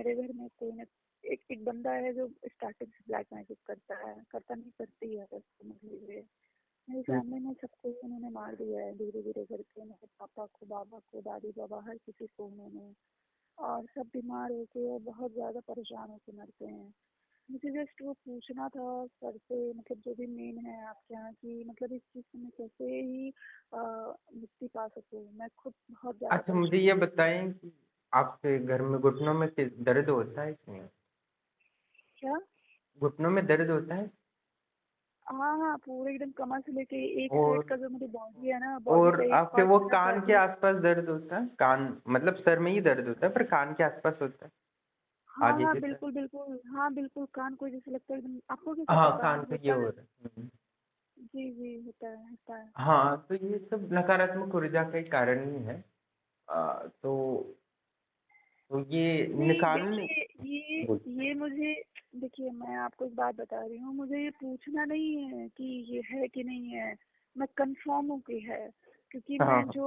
मेरे घर में कोई ना एक एक बंदा है जो स्टार्टिंग से ब्लैक मैजिक करता है, करता नहीं करती है, बस समझ लीजिए। मेरे हम्म, फैमिली में सबको उन्होंने मार दिया है धीरे धीरे करके, मेरे पापा को, बाबा को, दादी बाबा, हर किसी को उन्होंने। और सब बीमार होके और बहुत ज्यादा परेशान होके मरते हैं। मुझे जस्ट वो पूछना था सर से, मतलब जो भी मेन है आपके यहाँ की, मतलब इस चीज से मैं कैसे ही मुक्ति पा सकूं। मैं खुद बहुत ज्यादा अच्छा मुझे परेशान ये हूँ। बताएं कि आपके घर में घुटनों में दर्द होता है कि नहीं? क्या? घुटनों में दर्द होता है? हाँ हाँ, पूरे एकदम कमर से लेके एक साइड और का जो मेरी बॉडी है ना, बॉडी और का एक आपके पार्ट वो है ना कान के बॉडी। आसपास दर्द होता है? कान मतलब सर में ही दर्द होता है पर कान के आसपास होता है, हाँ आगे हाँ की तरफ? बिल्कुल बिल्कुल, हाँ बिल्कुल, कान को जैसे लगता है एकदम। आपको कैसे हाँ पता? कान पे ये होता हो है। रहा है। जी जी, होता है होता है। हाँ तो ये सब नकारात्मक ऊर्जा का ही कारण ही है। तो ये नहीं निकालने। देखिए, बोल। ये मुझे, देखिए मैं आपको एक बात बता रही हूँ, मुझे ये पूछना नहीं है कि ये है कि नहीं है। मैं कंफर्म हूँ कि है, क्योंकि हाँ हाँ।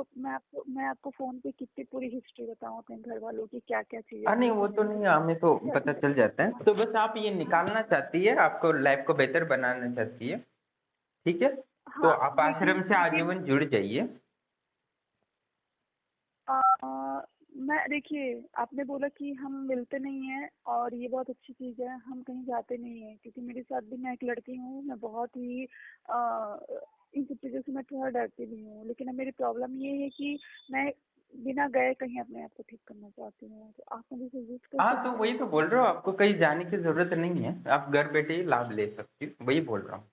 मैं आपको फोन पे कितनी पूरी हिस्ट्री बताऊँ अपने घर वालों की, क्या क्या चीजें नहीं हुई वो थी तो मेरे नहीं, साथ। हमें तो सर पता में। चल जाता है। तो बस आप ये निकालना चाहती है, आपको लाइफ को बेहतर बनाना चाहती है, ठीक है? तो हाँ आप लेकिन आश्रम से लेकिन आजीवन जुड़ जाइए। मैं, देखिए आपने बोला कि हम मिलते नहीं हैं और ये बहुत अच्छी चीज़ है, हम कहीं जाते नहीं हैं, क्योंकि मेरे साथ भी, मैं एक लड़की हूँ, मैं बहुत ही इन सब चीज़ों से मैं थोड़ा डरती भी हूँ। लेकिन अब मेरी प्रॉब्लम ये है कि मैं बिना गए कहीं अपने आप को ठीक करना चाहती हूँ, तो आप मुझे सजेस्ट कर हाँ तो सकते वही हैं तो कि। बोल रहा हूँ, आपको कहीं जाने की जरूरत नहीं है, आप घर बैठे ही लाभ ले सकती हो, वही बोल रहा हूँ।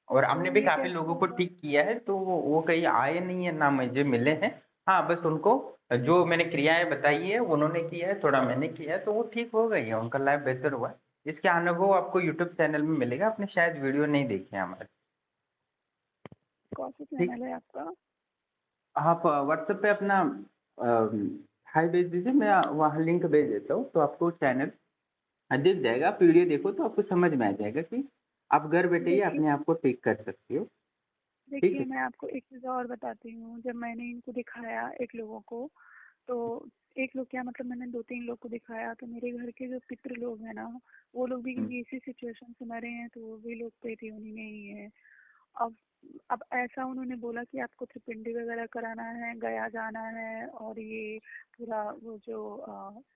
और हमने तो भी ये काफी कैसे लोगों को होगा? ठीक किया है, तो वो कहीं आए नहीं है ना, मुझे मिले हैं। हाँ बस उनको जो मैंने क्रियाएं बताई है उन्होंने किया है, थोड़ा मैंने किया है, तो वो ठीक हो गई है, उनका लाइफ बेहतर हुआ है। इसके अनुभव आपको यूट्यूब चैनल में मिलेगा, आपने शायद वीडियो नहीं देखे हैं हमारे। कौन सा ठीक। चैनल है आपका? आप व्हाट्सएप पे अपना हाई भेज दीजिए, मैं वहाँ लिंक भेज देता हूँ, तो आपको चैनल दिख जाएगा। आप वीडियो देखो तो आपको समझ में आ जाएगा कि आप घर बैठे ही देखिए अपने आप को ठीक कर सकते हो। ठीक देखिए, है। मैं आपको एक चीज़ और बताती हूँ। जब मैंने इनको दिखाया एक लोगों को, तो एक लोग क्या, मतलब मैंने दो तीन लोग को दिखाया, तो मेरे घर के जो पितृ लोग हैं ना, वो लोग भी हम्म। क्योंकि इसी सिचुएशन से मरे हैं, तो वो भी लोग पेटी उन्हीं में ही है। अब अब ऐसा उन्होंने बोला कि आपको त्रिपिंडी वगैरह कराना है, गया जाना है, और ये पूरा वो जो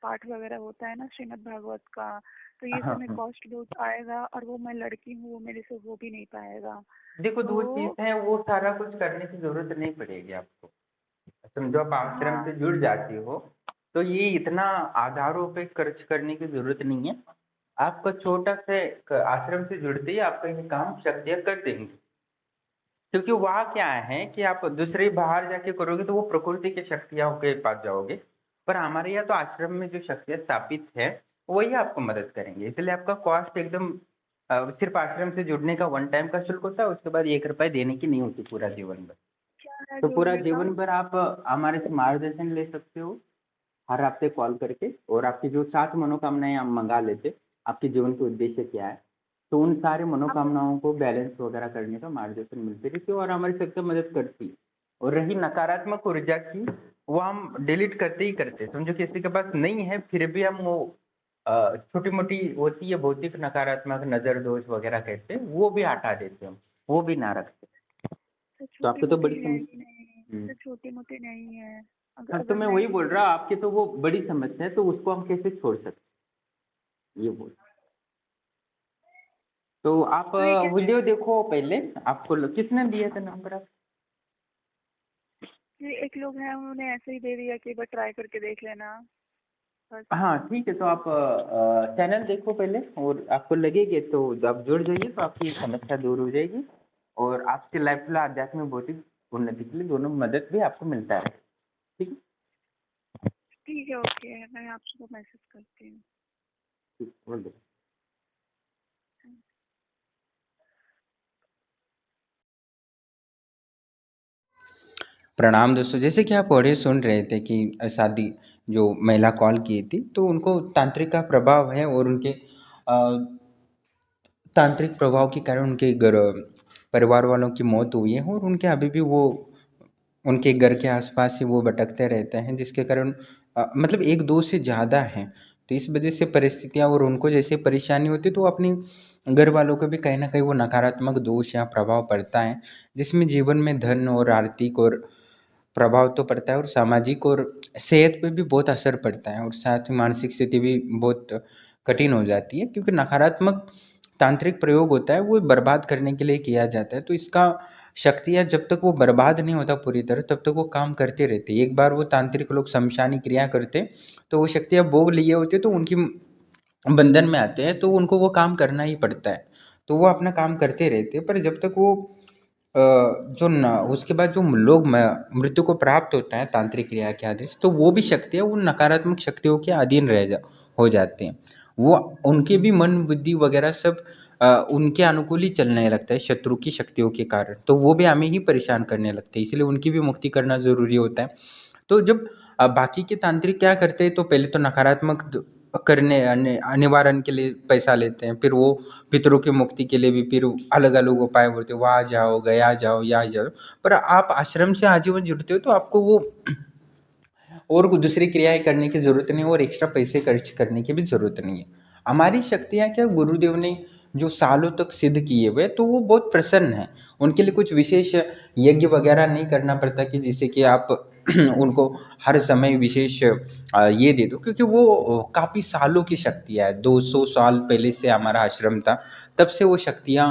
पाठ वगैरह होता है ना श्रीमद् भागवत का, तो ये सब हाँ में हाँ। कॉस्ट बहुत आएगा, और वो मैं लड़की हूँ, वो मेरे से हो भी नहीं पाएगा। देखो दो तो चीज़ है, वो सारा कुछ करने की जरूरत नहीं पड़ेगी आपको। समझो आप आश्रम हाँ। से जुड़ जाती हो, तो ये इतना आधारों पे खर्च करने की जरूरत नहीं है। आपका छोटा से आश्रम से जुड़ते ही आपका ये काम शक्तियाँ कर देंगे। क्योंकि वहाँ क्या है कि आप दूसरे बाहर जाके करोगे तो वो प्रकृति की शक्तियों के पास जाओगे, पर हमारे यहाँ तो आश्रम में जो शक्तियाँ स्थापित है वही आपको मदद करेंगे, इसलिए आपका कॉस्ट एकदम सिर्फ आश्रम से जुड़ने का वन टाइम का शुल्क होता है, उसके बाद 1 रुपए देने की नहीं होती पूरा जीवन भर। क्या है तो पूरा जुड़ने का? जीवन भर आप हमारे से मार्गदर्शन ले सकते हो, हर हफ्ते कॉल करके, और आपकी जो 7 मनोकामनाएं हम मंगा लेते, आपके जीवन के उद्देश्य क्या है, तो उन सारे आप मनोकामनाओं को बैलेंस वगैरह करने का मार्गदर्शन मिलती रहती है और हमारी शक्ति मदद करती है। और रही नकारात्मक ऊर्जा की, वो हम डिलीट करते ही करते हैं। समझो किसी के पास नहीं है फिर भी हम वो छोटी मोटी होती है भौतिक नकारात्मक नजर दोष वगैरह कहते हैं, वो भी हटा देते हैं हम, वो भी ना रखते। तो तो छोटी आपको तो मोटी बड़ी है ही नहीं, हम्म। तो छोटी मोटी नहीं है। हाँ तो अगर मैं मैं वही बोल इनसे। रहा हूँ, आपकी तो वो बड़ी समस्या है, तो उसको हम कैसे छोड़ सकते हैं, ये बोल। तो आप तो ये कैसे? वीडियो देखो पहले। आपको किसने दिया था नंबर आप? ये एक लोग हैं, उन्होंने ऐसे ही दे दिया कि एक बार ट्राई करके देख लेना, बस। हाँ ठीक है, तो आप चैनल देखो पहले, और आपको लगेगी तो आप जुड़ जाइए, तो आपकी समस्या दूर हो जाएगी, और आपके लाइफ में आध्यात्मिक भौतिक उन्नति के लिए दोनों मदद भी आपको मिलता है। ठीक है। ठीक है, ओके, मैं आपको मैसेज करती हूँ। ठीक, बोल दो। प्रणाम दोस्तों, जैसे कि आप ऑडियो सुन रहे थे कि शादी जो महिला कॉल की थी, तो उनको तांत्रिक का प्रभाव है, और उनके तांत्रिक प्रभाव के कारण उनके घर परिवार वालों की मौत हुई है, और उनके अभी भी वो उनके घर के आसपास ही वो भटकते रहते हैं, जिसके कारण मतलब एक दो से ज़्यादा हैं। तो इस वजह से परिस्थितियाँ और उनको जैसे परेशानी होती है तो अपनी घर वालों को भी कहीं ना कहीं वो नकारात्मक दोष या प्रभाव पड़ता है, जिसमें जीवन में धन और आर्थिक और प्रभाव तो पड़ता है और सामाजिक और सेहत पे भी बहुत असर पड़ता है और साथ ही मानसिक स्थिति भी बहुत कठिन हो जाती है, क्योंकि नकारात्मक तांत्रिक प्रयोग होता है वो बर्बाद करने के लिए किया जाता है। तो इसका शक्तियाँ जब तक वो बर्बाद नहीं होता पूरी तरह तब तक वो काम करते रहते। एक बार वो तांत्रिक लोग शमशानी क्रिया करते तो वो शक्तियाँ भोग लिए होते तो उनकी बंधन में आते हैं तो उनको वो काम करना ही पड़ता है। तो वो अपना काम करते रहते हैं, पर जब तक वो जो न उसके बाद जो लोग मृत्यु को प्राप्त होता है तांत्रिक क्रिया के आदेश, तो वो भी शक्तियाँ उन नकारात्मक शक्तियों के अधीन हो जाते हैं। वो उनके भी मन बुद्धि वगैरह सब उनके अनुकूल ही चलने लगता है शत्रु की शक्तियों के कारण, तो वो भी हमें ही परेशान करने लगते हैं, इसलिए उनकी भी मुक्ति करना ज़रूरी होता है। तो जब बाकी के तांत्रिक क्या करते हैं तो पहले तो नकारात्मक करने निवारण के लिए पैसा लेते हैं, फिर वो पितरों की मुक्ति के लिए भी फिर अलग अलग उपाय बोलते हैं, वहाँ जाओ, गया जाओ, यहाँ जाओ। पर आप आश्रम से आजीवन जुड़ते हो तो आपको वो और कुछ दूसरी क्रियाएं करने की ज़रूरत नहीं और एक्स्ट्रा पैसे खर्च करने की भी ज़रूरत नहीं है। हमारी शक्तियाँ क्या गुरुदेव ने जो सालों तक सिद्ध किए हुए तो वो बहुत प्रसन्न है। उनके लिए कुछ विशेष यज्ञ वगैरह नहीं करना पड़ता कि जिससे कि आप उनको हर समय विशेष ये दे दो, क्योंकि वो काफ़ी सालों की शक्तियाँ है। 200 साल पहले से हमारा आश्रम था, तब से वो शक्तियाँ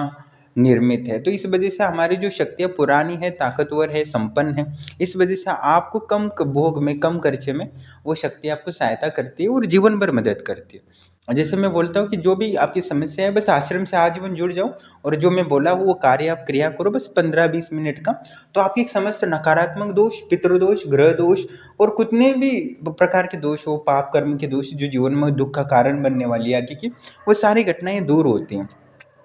निर्मित है। तो इस वजह से हमारी जो शक्तियाँ पुरानी है, ताकतवर है, संपन्न है। इस वजह से आपको कम भोग में, कम खर्चे में वो शक्ति आपको सहायता करती है और जीवन भर मदद करती है। जैसे मैं बोलता हूँ कि जो भी आपकी समस्या है बस आश्रम से आजीवन जुड़ जाओ और जो मैं बोला वो कार्य आप क्रिया करो बस 15-20 मिनट का, तो आपकी समस्त नकारात्मक दोष, पितृदोष, ग्रह दोष और कितने भी प्रकार के दोष हो, पाप कर्म के दोष जो जीवन में दुख का कारण बनने वाली है, क्योंकि वो सारी घटनाएं दूर होती हैं।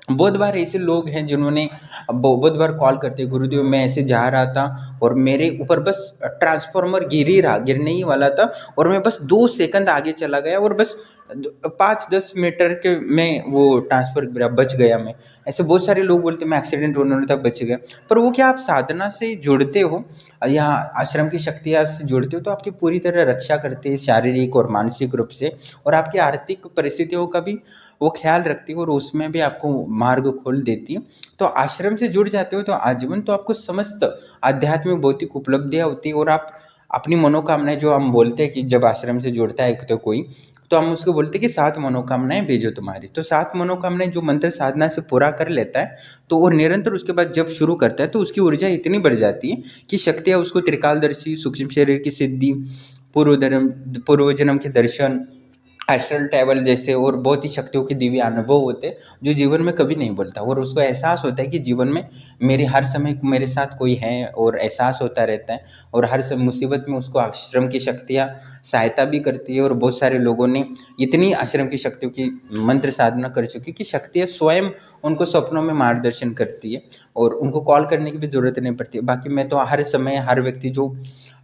बहुत बार ऐसे लोग हैं जिन्होंने बहुत बार कॉल करते हैं, गुरुदेव मैं ऐसे जा रहा था और मेरे ऊपर बस ट्रांसफार्मर गिरने ही वाला था और मैं बस 2 सेकंड आगे चला गया और बस 5-10 मीटर के में वो ट्रांसफर गिरा, बच गया मैं। ऐसे बहुत सारे लोग बोलते हैं मैं एक्सीडेंट होने वाला था, बच गया। पर वो क्या आप साधना से जुड़ते हो या आश्रम की शक्तियाँ से जुड़ते हो तो आपकी पूरी तरह रक्षा करते हैं शारीरिक और मानसिक रूप से, और आपकी आर्थिक परिस्थितियों का भी वो ख्याल रखती है और उसमें भी आपको मार्ग खोल देती है। तो आश्रम से जुड़ जाते हो तो आजीवन तो आपको समस्त आध्यात्मिक भौतिक उपलब्धियाँ होती है और आप अपनी मनोकामनाएं, जो हम बोलते हैं कि जब आश्रम से जुड़ता है तो कोई, तो हम उसको बोलते हैं कि 7 मनोकामनाएं भेजो तुम्हारी। तो 7 मनोकामनाएं जो मंत्र साधना से पूरा कर लेता है तो वो निरंतर उसके बाद जब शुरू करता है तो उसकी ऊर्जा इतनी बढ़ जाती है कि शक्तियाँ उसको त्रिकालदर्शी, सूक्ष्म शरीर की सिद्धि, पूर्व जन्म के दर्शन, एस्ट्रल ट्रैवल जैसे और बहुत ही शक्तियों के दिव्य अनुभव होते हैं जो जीवन में कभी नहीं बोलता, और उसको एहसास होता है कि जीवन में मेरे हर समय मेरे साथ कोई है और एहसास होता रहता है, और हर सब मुसीबत में उसको आश्रम की शक्तियाँ सहायता भी करती है। और बहुत सारे लोगों ने इतनी आश्रम की शक्तियों की मंत्र साधना कर चुकी कि शक्तियाँ स्वयं उनको सपनों में मार्गदर्शन करती है और उनको कॉल करने की भी ज़रूरत नहीं पड़ती। बाकी मैं तो हर समय हर व्यक्ति जो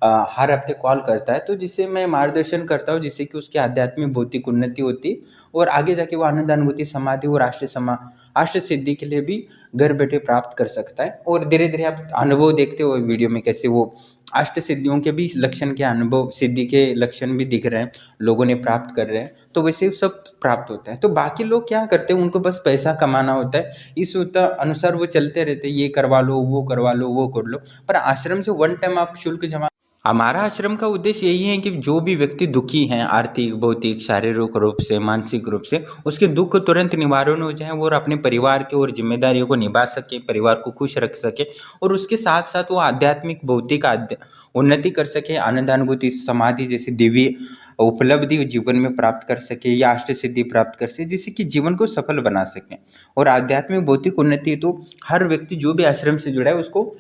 हर हफ्ते कॉल करता है तो जिससे मैं मार्गदर्शन करता हूँ, जिससे कि उसकी आध्यात्मिक भौतिक उन्नति होती है और आगे जाके वो आनंद अनुभूति समाधि और अष्ट सिद्धि के लिए भी घर बैठे प्राप्त कर सकता है। और धीरे धीरे आप अनुभव देखते हो वीडियो में कैसे वो अष्ट सिद्धियों के भी लक्षण के अनुभव, सिद्धि के लक्षण भी दिख रहे हैं, लोगों ने प्राप्त कर रहे हैं, तो वैसे सब प्राप्त होता है। तो बाकी लोग क्या करते हैं, उनको बस पैसा कमाना होता है, इस अनुसार वो चलते रहते हैं, ये करवा लो, वो करवा लो, वो कर लो। पर आश्रम से वन टाइम आप शुल्क जमा, हमारा आश्रम का उद्देश्य यही है कि जो भी व्यक्ति दुखी हैं आर्थिक, भौतिक, शारीरिक रूप से, मानसिक रूप से, उसके दुख तुरंत निवारण हो जाए और अपने परिवार के और जिम्मेदारियों को निभा सके, परिवार को खुश रख सके और उसके साथ साथ वो आध्यात्मिक भौतिक उन्नति कर सके, आनंदानुभूति समाधि जैसी दिव्य उपलब्धि जीवन में प्राप्त कर सके या अष्ट सिद्धि प्राप्त कर सके, जिससे कि जीवन को सफल बना सकें। और आध्यात्मिक भौतिक उन्नति तो हर व्यक्ति जो भी आश्रम से जुड़ा है उसको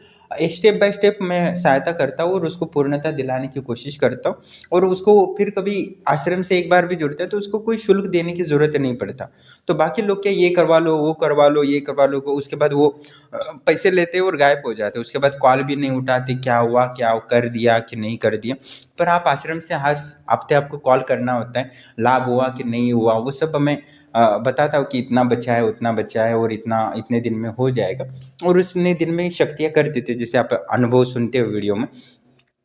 स्टेप बाय स्टेप मैं सहायता करता हूँ और उसको पूर्णता दिलाने की कोशिश करता हूँ। और उसको फिर कभी आश्रम से एक बार भी जुड़ता है तो उसको कोई शुल्क देने की ज़रूरत नहीं पड़ता। तो बाकी लोग क्या ये करवा लो, वो करवा लो, ये करवा लो, उसके बाद वो पैसे लेते और गायब हो जाते, उसके बाद कॉल भी नहीं उठाते, क्या हुआ, क्या कर दिया कि नहीं कर दिया। पर आप आश्रम से हर हफ्ते आपको कॉल करना होता है, लाभ हुआ कि नहीं हुआ वो सब हमें बताता हूँ कि इतना बचा है, उतना बचा है और इतने दिन में हो जाएगा, और उतने दिन में शक्तियाँ कर देते हैं, जैसे आप अनुभव सुनते हो वीडियो में।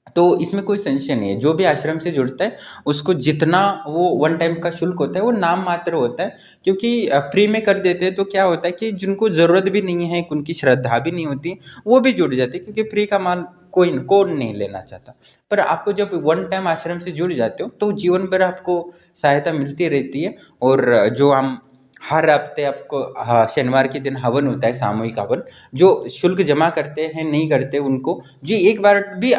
तो इसमें कोई संशय नहीं है, जो भी आश्रम से जुड़ता है उसको जितना वो वन टाइम का शुल्क होता है वो नाम मात्र होता है, क्योंकि फ्री में कर देते हैं तो क्या होता है कि जिनको ज़रूरत भी नहीं है, उनकी श्रद्धा भी नहीं होती, वो भी जुड़ जाते हैं, क्योंकि फ्री का माल कौन नहीं लेना चाहता। पर आपको जब वन टाइम आश्रम से जुड़ जाते हो तो जीवन भर आपको सहायता मिलती रहती है। और जो हम हर हफ्ते आपको, हाँ, शनिवार के दिन हवन होता है, सामूहिक हवन। जो शुल्क जमा करते हैं, नहीं करते उनको, जी एक बार भी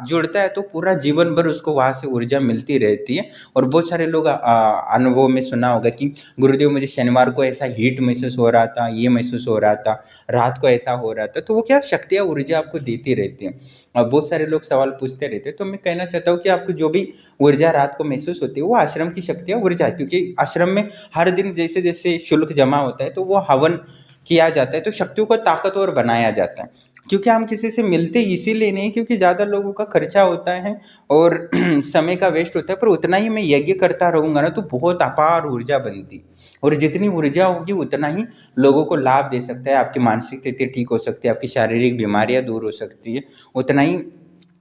जुड़ता है तो पूरा जीवन भर उसको वहाँ से ऊर्जा मिलती रहती है। और बहुत सारे लोग अनुभव में सुना होगा कि गुरुदेव मुझे शनिवार को ऐसा हीट महसूस हो रहा था, ये महसूस हो रहा था, रात को ऐसा हो रहा था। तो वो क्या शक्तियाँ ऊर्जा आपको देती रहती हैं। बहुत सारे लोग सवाल पूछते रहते हैं, तो मैं कहना चाहता हूँ कि आपको जो भी ऊर्जा रात को महसूस होती है वो आश्रम की शक्तियाँ ऊर्जा है, क्योंकि आश्रम में हर दिन जैसे जैसे शुल्क जमा होता है तो वो हवन किया जाता है, तो शक्तियों को ताकतवर बनाया जाता है। क्योंकि हम किसी से मिलते इसीलिए नहीं, क्योंकि ज़्यादा लोगों का खर्चा होता है और समय का वेस्ट होता है, पर उतना ही मैं यज्ञ करता रहूँगा ना तो बहुत अपार ऊर्जा बनती, और जितनी ऊर्जा होगी उतना ही लोगों को लाभ दे सकता है। आपकी मानसिक स्थिति ठीक हो सकती है, आपकी शारीरिक बीमारियाँ दूर हो सकती है, उतना ही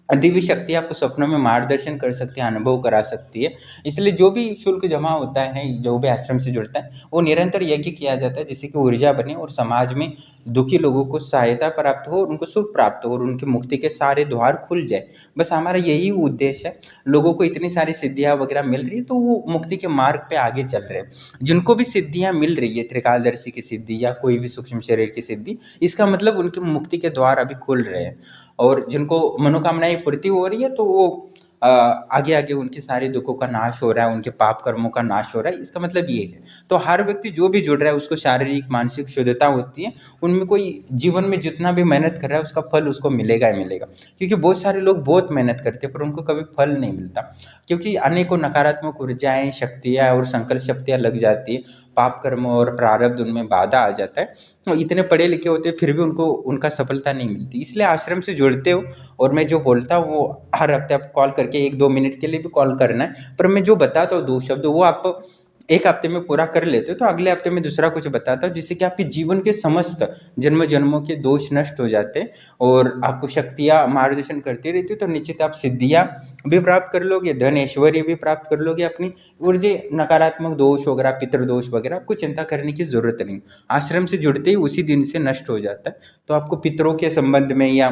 दिव्य शक्ति आपको सपनों में मार्गदर्शन कर सकती है, अनुभव करा सकती है। इसलिए जो भी शुल्क जमा होता है, जो भी आश्रम से जुड़ता है, वो निरंतर यज्ञ किया जाता है जिससे कि ऊर्जा बने और समाज में दुखी लोगों को सहायता प्राप्त हो, उनको सुख प्राप्त हो और उनकी मुक्ति के सारे द्वार खुल जाए। बस हमारा यही उद्देश्य है। लोगों को इतनी सारी सिद्धियाँ वगैरह मिल रही है तो वो मुक्ति के मार्ग पे आगे चल रहे हैं। जिनको भी सिद्धियाँ मिल रही है, त्रिकालदर्शी की सिद्धि या कोई भी सूक्ष्म शरीर की सिद्धि, इसका मतलब उनकी मुक्ति के द्वार अभी खुल रहे हैं। और जिनको मनोकामनाएं पूर्ति हो रही है तो वो आगे आगे उनके सारे दुखों का नाश हो रहा है, उनके पाप कर्मों का नाश हो रहा है। इसका मतलब ये है। तो हर व्यक्ति जो भी जुड़ रहा है उसको शारीरिक मानसिक शुद्धता होती है, उनमें कोई जीवन में जितना भी मेहनत कर रहा है उसका फल उसको मिलेगा ही मिलेगा। क्योंकि बहुत सारे लोग बहुत मेहनत करते हैं पर उनको कभी फल नहीं मिलता, क्योंकि अनेकों नकारात्मक ऊर्जाएं, शक्तियाँ और संकल्प शक्तियाँ लग जाती है, पाप कर्म और प्रारब्ध उनमें बाधा आ जाता है। तो इतने पढ़े लिखे होते हैं फिर भी उनको उनका सफलता नहीं मिलती। इसलिए आश्रम से जुड़ते हो, और मैं जो बोलता हूँ वो हर हफ्ते आप कॉल करके 1-2 मिनट के लिए भी कॉल करना है, पर मैं जो बताता हूँ 2 शब्द वो आप एक हफ्ते में पूरा कर लेते हो तो अगले हफ्ते में दूसरा कुछ बताता हूँ, जिससे कि आपके जीवन के समस्त जन्म जन्मों के दोष नष्ट हो जाते हैं और आपको शक्तियाँ मार्गदर्शन करती रहती है। तो निश्चित आप सिद्धियाँ भी प्राप्त कर लोगे, धन ऐश्वर्य भी प्राप्त कर लोगे अपनी, और जो नकारात्मक दोष वगैरह, पितृदोष वगैरह, आपको चिंता करने की जरूरत नहीं। आश्रम से जुड़ते ही उसी दिन से नष्ट हो जाता है। तो आपको पितरों के संबंध में या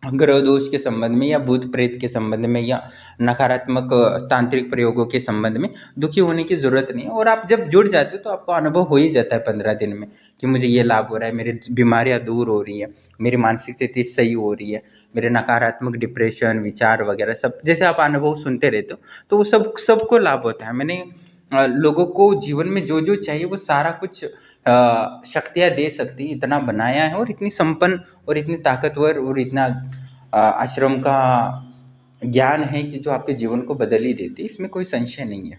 ग्रह दोष के संबंध में या भूत प्रेत के संबंध में या नकारात्मक तांत्रिक प्रयोगों के संबंध में दुखी होने की ज़रूरत नहीं है। और आप जब जुड़ जाते हो तो आपको अनुभव हो ही जाता है 15 दिन में कि मुझे ये लाभ हो रहा है, मेरी बीमारियां दूर हो रही है, मेरी मानसिक स्थिति सही हो रही है, मेरे नकारात्मक डिप्रेशन विचार वगैरह सब, जैसे आप अनुभव सुनते रहते हो तो वो सबको लाभ होता है। मैंने लोगों को जीवन में जो जो चाहिए वो सारा कुछ शक्तियाँ दे सकती इतना बनाया है, और इतनी संपन्न और इतनी ताकतवर और इतना आश्रम का ज्ञान है कि जो आपके जीवन को बदल ही देती है। इसमें कोई संशय नहीं है।